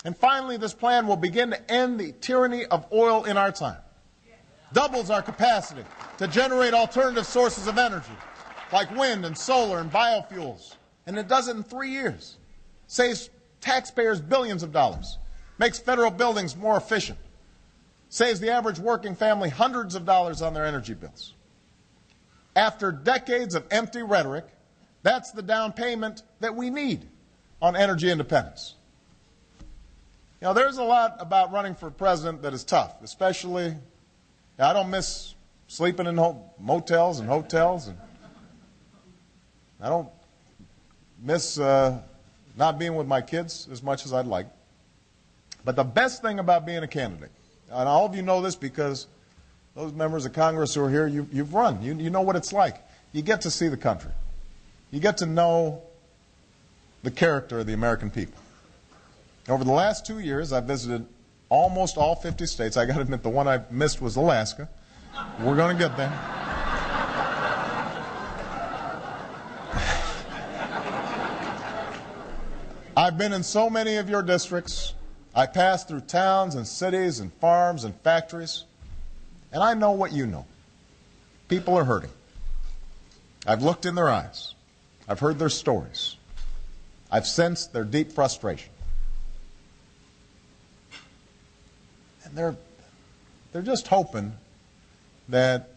And finally, this plan will begin to end the tyranny of oil in our time. Doubles our capacity to generate alternative sources of energy, like wind and solar and biofuels. And it does it in 3 years. Saves taxpayers billions of dollars. Makes federal buildings more efficient. Saves the average working family hundreds of dollars on their energy bills. After decades of empty rhetoric, that's the down payment that we need on energy independence. You know, there's a lot about running for president that is tough, especially, I don't miss sleeping in motels and hotels, and I don't miss not being with my kids as much as I'd like. But the best thing about being a candidate, and all of you know this because those members of Congress who are here, you've run. You know what it's like. You get to see the country. You get to know the character of the American people. Over the last 2 years, I've visited almost all 50 states. I got to admit, the one I missed was Alaska. We're going to get there. I've been in so many of your districts. I passed through towns and cities and farms and factories, and I know what you know. People are hurting. I've looked in their eyes. I've heard their stories. I've sensed their deep frustration. And they're just hoping that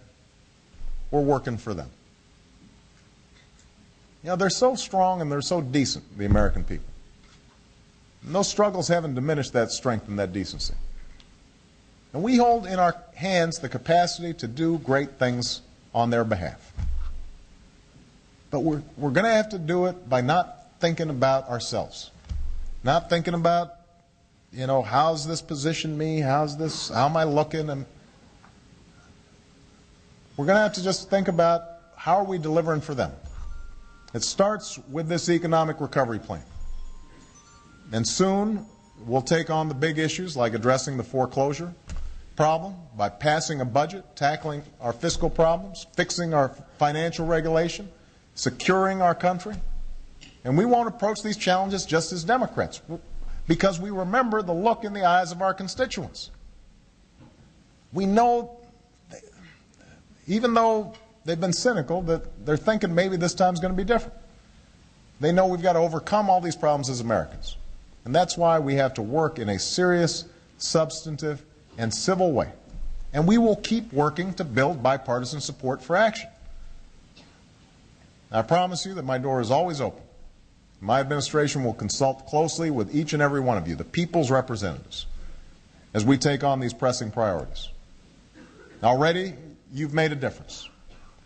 we're working for them. You know, they're so strong and they're so decent, the American people. And those struggles haven't diminished that strength and that decency. And we hold in our hands the capacity to do great things on their behalf. But we're going to have to do it by not thinking about ourselves. Not thinking about, you know, how's this position me? How am I looking? And we're going to have to just think about how are we delivering for them. It starts with this economic recovery plan. And soon we'll take on the big issues like addressing the foreclosure problem by passing a budget, tackling our fiscal problems, fixing our financial regulation, securing our country. And we won't approach these challenges just as Democrats because we remember the look in the eyes of our constituents. We know, even though they've been cynical, that they're thinking maybe this time's going to be different. They know we've got to overcome all these problems as Americans. And that's why we have to work in a serious, substantive, and civil way. And we will keep working to build bipartisan support for action. I promise you that my door is always open. My administration will consult closely with each and every one of you, the people's representatives, as we take on these pressing priorities. Already, you've made a difference.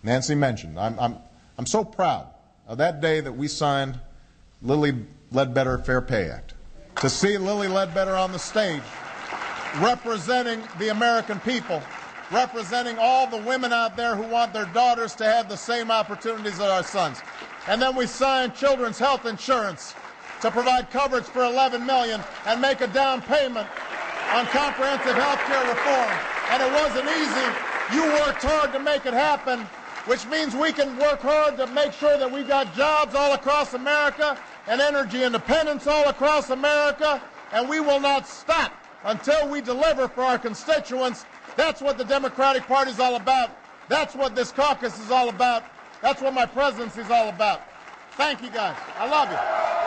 Nancy mentioned, I'm so proud of that day that we signed Lilly Ledbetter Fair Pay Act. To see Lilly Ledbetter on the stage representing the American people, representing all the women out there who want their daughters to have the same opportunities as our sons. And then we signed children's health insurance to provide coverage for 11 million and make a down payment on comprehensive health care reform. And it wasn't easy. You worked hard to make it happen, which means we can work hard to make sure that we've got jobs all across America and energy independence all across America, and we will not stop until we deliver for our constituents. That's what the Democratic Party is all about. That's what this caucus is all about. That's what my presidency is all about. Thank you, guys. I love you.